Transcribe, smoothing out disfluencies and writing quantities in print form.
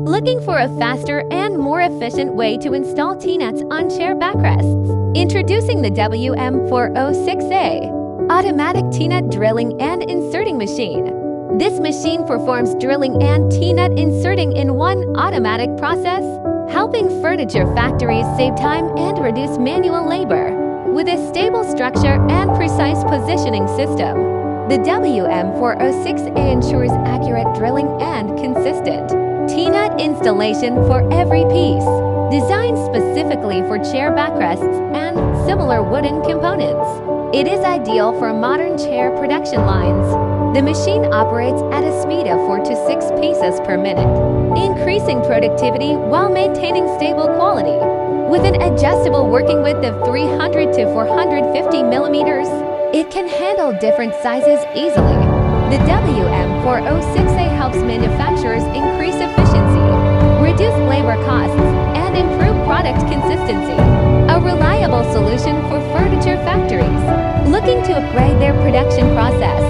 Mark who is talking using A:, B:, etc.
A: Looking for a faster and more efficient way to install T-nuts on chair backrests? Introducing the WM-406A automatic T-nut drilling and inserting machine. This machine performs drilling and T-nut inserting in one automatic process, helping furniture factories save time and reduce manual labor. With a stable structure and precise positioning system, the WM-406A ensures accurate drilling and consistent T-nut installation for every piece. Designed specifically for chair backrests and similar wooden components, it is ideal for modern chair production lines. The machine operates at a speed of 4 to 6 pieces per minute, increasing productivity while maintaining stable quality. With an adjustable working width of 300 to 450 millimeters, it can handle different sizes easily. The WM-406A helps manufacturers increase efficiency, reduce labor costs, and improve product consistency. A reliable solution for furniture factories looking to upgrade their production process.